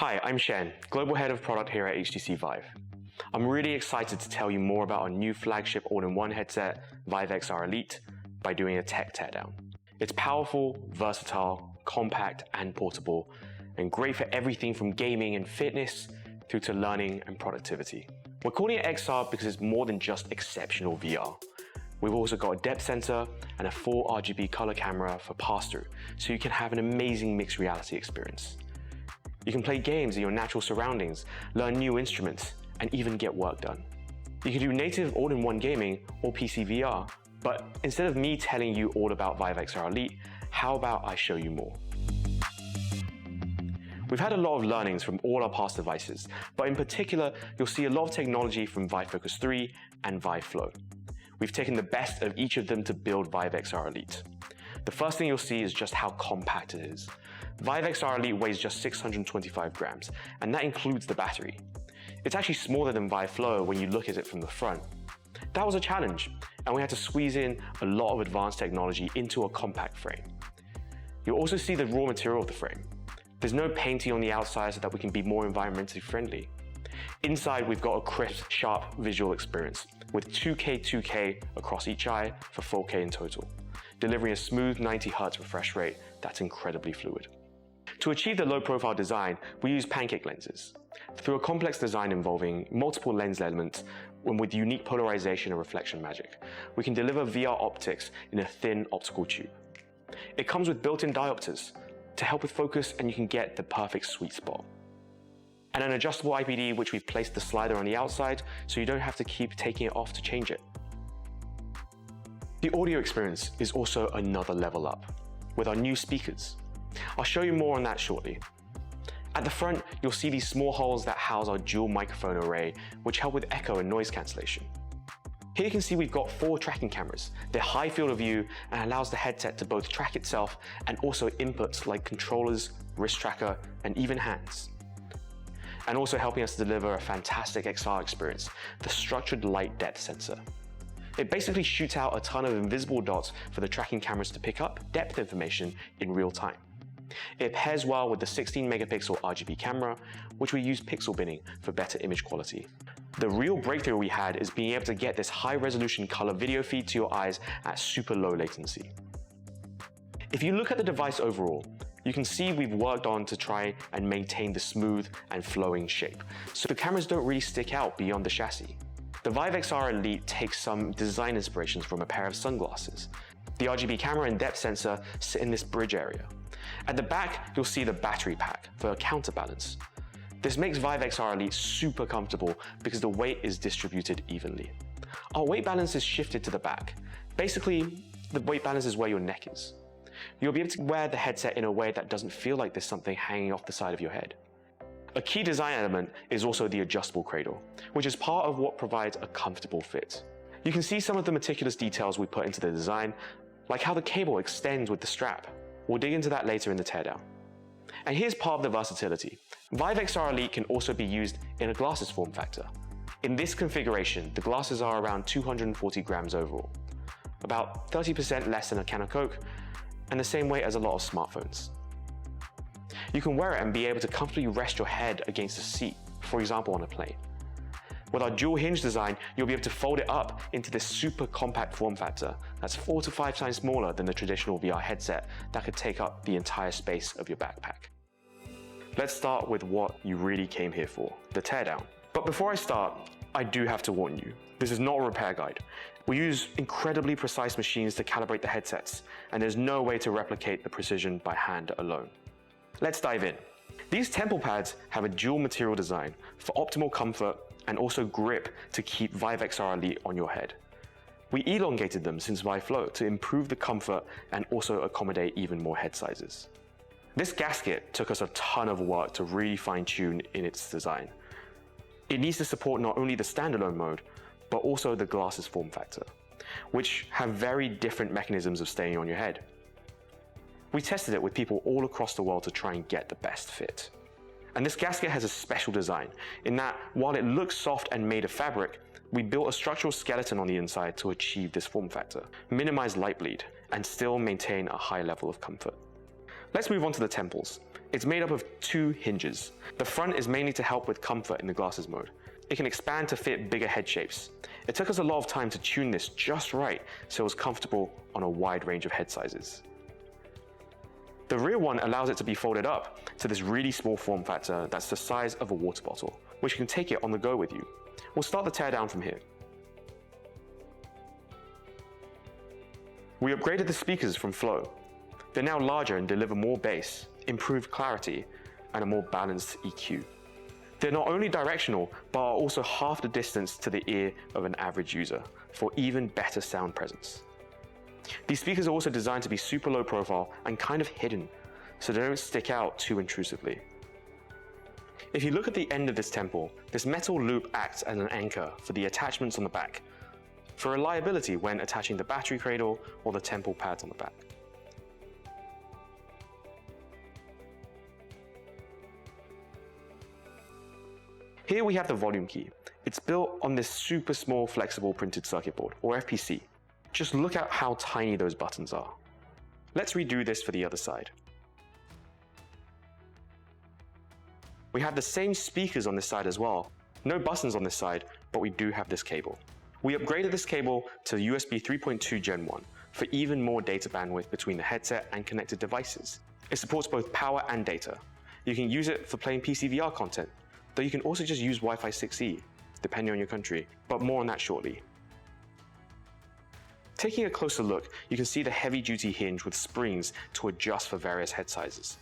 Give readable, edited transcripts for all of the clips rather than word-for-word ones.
Hi, I'm Shen, Global Head of Product here at HTC Vive. I'm really excited to tell you more about our new flagship all-in-one headset, VIVE XR Elite, by doing a tech teardown. It's powerful, versatile, compact, and portable, and great for everything from gaming and fitness through to learning and productivity. We're calling it XR because it's more than just exceptional VR. We've also got a depth sensor and a full RGB color camera for pass-through, so you can have an amazing mixed reality experience. You can play games in your natural surroundings, learn new instruments, and even get work done. You can do native all-in-one gaming or PC VR, but instead of me telling you all about VIVE XR Elite, how about I show you more? We've had a lot of learnings from all our past devices, but in particular, you'll see a lot of technology from VIVE Focus 3 and VIVE Flow. We've taken the best of each of them to build VIVE XR Elite. The first thing you'll see is just how compact it is. VIVE XR Elite weighs just 625 grams, and that includes the battery. It's actually smaller than VIVE Flow when you look at it from the front. That was a challenge, and we had to squeeze in a lot of advanced technology into a compact frame. You'll also see the raw material of the frame. There's no painting on the outside so that we can be more environmentally friendly. Inside, we've got a crisp, sharp visual experience with 2K across each eye for 4K in total, delivering a smooth 90 Hz refresh rate that's incredibly fluid. To achieve the low-profile design, we use pancake lenses. Through a complex design involving multiple lens elements and with unique polarization and reflection magic, we can deliver VR optics in a thin optical tube. It comes with built-in diopters to help with focus, and you can get the perfect sweet spot. And an adjustable IPD, which we've placed the slider on the outside, so you don't have to keep taking it off to change it. The audio experience is also another level up with our new speakers. I'll show you more on that shortly. At the front, you'll see these small holes that house our dual microphone array, which help with echo and noise cancellation. Here you can see we've got 4 tracking cameras. They're high field of view and allows the headset to both track itself and also inputs like controllers, wrist tracker, and even hands. And also helping us deliver a fantastic XR experience, the structured light depth sensor. It basically shoots out a ton of invisible dots for the tracking cameras to pick up depth information in real time. It pairs well with the 16 megapixel RGB camera, which we use pixel binning for better image quality. The real breakthrough we had is being able to get this high resolution color video feed to your eyes at super low latency. If you look at the device overall, you can see we've worked on to try and maintain the smooth and flowing shape, so the cameras don't really stick out beyond the chassis. The VIVE XR Elite takes some design inspirations from a pair of sunglasses. The RGB camera and depth sensor sit in this bridge area. At the back, you'll see the battery pack for a counterbalance. This makes VIVE XR Elite super comfortable because the weight is distributed evenly. Our weight balance is shifted to the back. Basically, the weight balance is where your neck is. You'll be able to wear the headset in a way that doesn't feel like there's something hanging off the side of your head. A key design element is also the adjustable cradle, which is part of what provides a comfortable fit. You can see some of the meticulous details we put into the design, like how the cable extends with the strap. We'll dig into that later in the teardown. And here's part of the versatility. VIVE XR Elite can also be used in a glasses form factor. In this configuration, the glasses are around 240 grams overall, about 30% less than a can of Coke, and the same weight as a lot of smartphones. You can wear it and be able to comfortably rest your head against a seat, for example on a plane. With our dual hinge design, you'll be able to fold it up into this super compact form factor that's 4 to 5 times smaller than the traditional VR headset that could take up the entire space of your backpack. Let's start with what you really came here for, the teardown. But before I start, I do have to warn you, this is not a repair guide. We use incredibly precise machines to calibrate the headsets, and there's no way to replicate the precision by hand alone. Let's dive in. These temple pads have a dual material design for optimal comfort and also grip to keep VIVE XR Elite on your head. We elongated them since VIVE Flow to improve the comfort and also accommodate even more head sizes. This gasket took us a ton of work to really fine-tune in its design. It needs to support not only the standalone mode, but also the glasses form factor, which have very different mechanisms of staying on your head. We tested it with people all across the world to try and get the best fit. And this gasket has a special design in that while it looks soft and made of fabric, we built a structural skeleton on the inside to achieve this form factor, minimize light bleed, and still maintain a high level of comfort. Let's move on to the temples. It's made up of two hinges. The front is mainly to help with comfort in the glasses mode. It can expand to fit bigger head shapes. It took us a lot of time to tune this just right so it was comfortable on a wide range of head sizes. The rear one allows it to be folded up to this really small form factor that's the size of a water bottle, which you can take it on the go with you. We'll start the teardown from here. We upgraded the speakers from Flow. They're now larger and deliver more bass, improved clarity, and a more balanced EQ. They're not only directional, but are also half the distance to the ear of an average user for even better sound presence. These speakers are also designed to be super low profile and kind of hidden, so they don't stick out too intrusively. If you look at the end of this temple, this metal loop acts as an anchor for the attachments on the back, for reliability when attaching the battery cradle or the temple pads on the back. Here we have the volume key. It's built on this super small flexible printed circuit board, or FPC. Just look at how tiny those buttons are. Let's redo this for the other side. We have the same speakers on this side as well. No buttons on this side, but we do have this cable. We upgraded this cable to USB 3.2 Gen 1 for even more data bandwidth between the headset and connected devices. It supports both power and data. You can use it for playing PC VR content, though you can also just use Wi-Fi 6E, depending on your country, but more on that shortly. Taking a closer look, you can see the heavy-duty hinge with springs to adjust for various head sizes.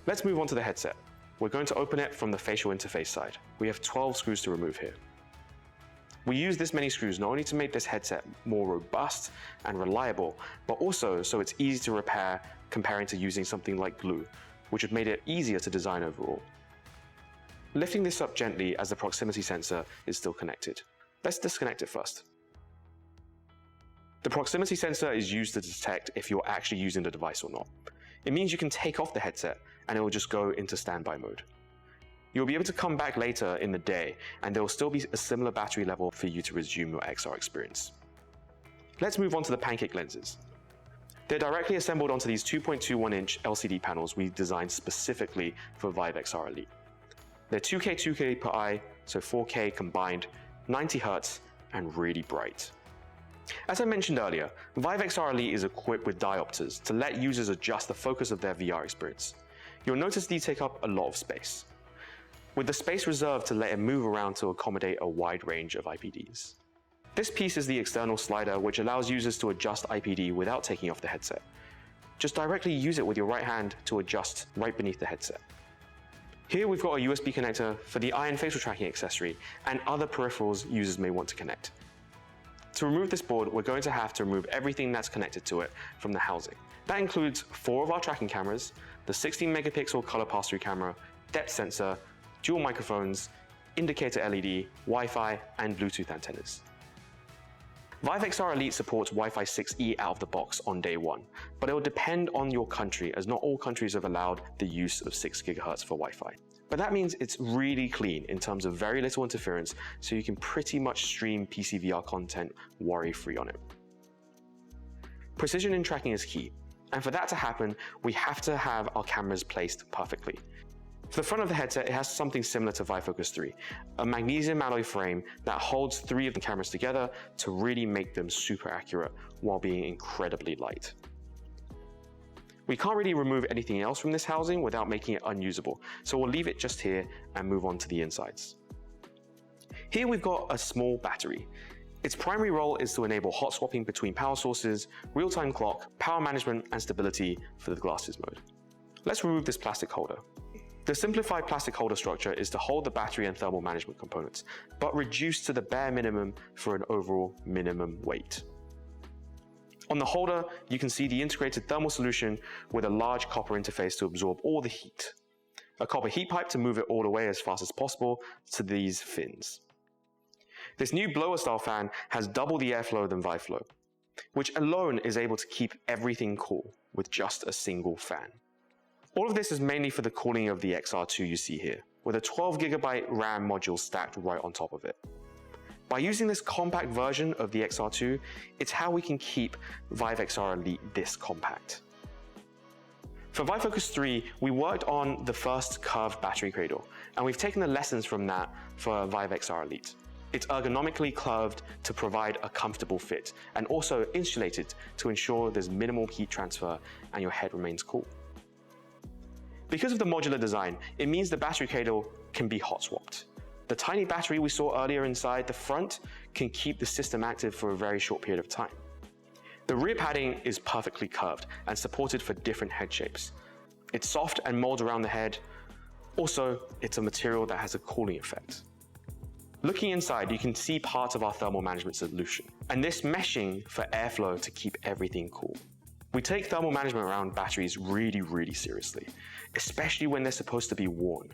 Let's move on to the headset. We're going to open it from the facial interface side. We have 12 screws to remove here. We use this many screws not only to make this headset more robust and reliable, but also so it's easy to repair comparing to using something like glue, which would made it easier to design overall. Lifting this up gently as the proximity sensor is still connected. Let's disconnect it first. The proximity sensor is used to detect if you're actually using the device or not. It means you can take off the headset and it will just go into standby mode. You'll be able to come back later in the day and there will still be a similar battery level for you to resume your XR experience. Let's move on to the pancake lenses. They're directly assembled onto these 2.21-inch LCD panels we designed specifically for VIVE XR Elite. They're 2K per eye, so 4K combined, 90 Hz, and really bright. As I mentioned earlier, VIVE XR Elite is equipped with diopters to let users adjust the focus of their VR experience. You'll notice these take up a lot of space, with the space reserved to let it move around to accommodate a wide range of IPDs. This piece is the external slider which allows users to adjust IPD without taking off the headset. Just directly use it with your right hand to adjust right beneath the headset. Here we've got a USB connector for the eye and facial tracking accessory and other peripherals users may want to connect. To remove this board, we're going to have to remove everything that's connected to it from the housing. That includes 4 of our tracking cameras, the 16 megapixel color pass-through camera, depth sensor, dual microphones, indicator LED, Wi-Fi, and Bluetooth antennas. VIVE XR Elite supports Wi-Fi 6E out of the box on day one, but it will depend on your country as not all countries have allowed the use of 6 GHz for Wi-Fi. But that means it's really clean in terms of very little interference, so you can pretty much stream PC VR content worry-free on it. Precision in tracking is key, and for that to happen, we have to have our cameras placed perfectly. For the front of the headset, it has something similar to VIVE Focus 3, a magnesium alloy frame that holds 3 of the cameras together to really make them super accurate while being incredibly light. We can't really remove anything else from this housing without making it unusable, so we'll leave it just here and move on to the insides. Here we've got a small battery. Its primary role is to enable hot swapping between power sources, real-time clock, power management, and stability for the glasses mode. Let's remove this plastic holder. The simplified plastic holder structure is to hold the battery and thermal management components, but reduced to the bare minimum for an overall minimum weight. On the holder, you can see the integrated thermal solution with a large copper interface to absorb all the heat, a copper heat pipe to move it all the way as fast as possible to these fins. This new blower style fan has double the airflow than VIVE Flow, which alone is able to keep everything cool with just a single fan. All of this is mainly for the cooling of the XR2 you see here, with a 12GB RAM module stacked right on top of it. By using this compact version of the XR2, it's how we can keep VIVE XR Elite this compact. For VIVE Focus 3, we worked on the first curved battery cradle, and we've taken the lessons from that for VIVE XR Elite. It's ergonomically curved to provide a comfortable fit, and also insulated to ensure there's minimal heat transfer and your head remains cool. Because of the modular design, it means the battery cradle can be hot swapped. The tiny battery we saw earlier inside the front can keep the system active for a very short period of time. The rear padding is perfectly curved and supported for different head shapes. It's soft and molds around the head. Also, it's a material that has a cooling effect. Looking inside, you can see parts of our thermal management solution, and this meshing for airflow to keep everything cool. We take thermal management around batteries really seriously, especially when they're supposed to be worn.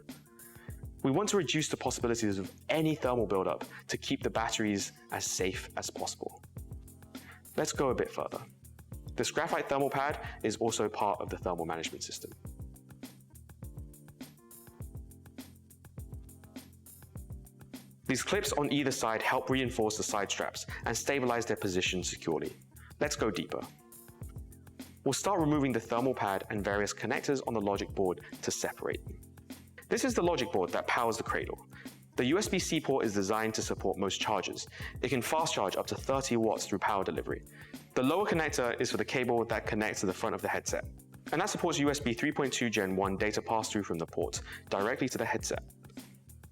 We want to reduce the possibilities of any thermal buildup to keep the batteries as safe as possible. Let's go a bit further. This graphite thermal pad is also part of the thermal management system. These clips on either side help reinforce the side straps and stabilize their position securely. Let's go deeper. We'll start removing the thermal pad and various connectors on the logic board to separate them. This is the logic board that powers the cradle. The USB-C port is designed to support most chargers. It can fast charge up to 30 watts through power delivery. The lower connector is for the cable that connects to the front of the headset, and that supports USB 3.2 Gen 1 data pass-through from the port directly to the headset.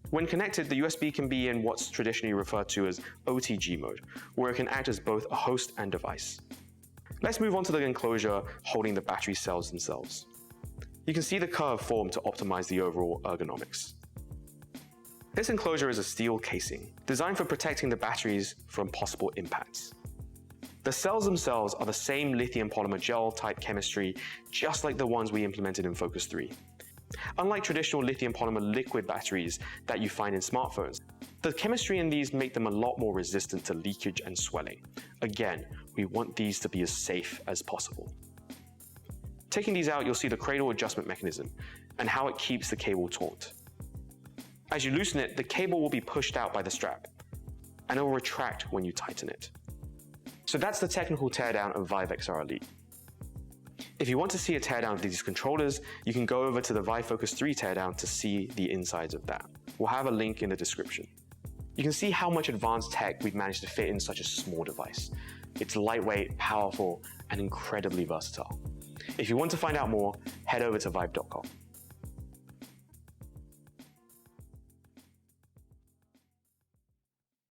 When connected, the USB can be in what's traditionally referred to as OTG mode, where it can act as both a host and device. Let's move on to the enclosure holding the battery cells themselves. You can see the curve formed to optimize the overall ergonomics. This enclosure is a steel casing, designed for protecting the batteries from possible impacts. The cells themselves are the same lithium polymer gel type chemistry, just like the ones we implemented in Focus 3. Unlike traditional lithium polymer liquid batteries that you find in smartphones, the chemistry in these make them a lot more resistant to leakage and swelling. Again, we want these to be as safe as possible. Taking these out, you'll see the cradle adjustment mechanism and how it keeps the cable taut. As you loosen it, the cable will be pushed out by the strap, and it will retract when you tighten it. So that's the technical teardown of VIVE XR Elite. If you want to see a teardown of these controllers, you can go over to the VIVE Focus 3 teardown to see the insides of that. We'll have a link in the description. You can see how much advanced tech we've managed to fit in such a small device. It's lightweight, powerful, and incredibly versatile. If you want to find out more, head over to vive.com.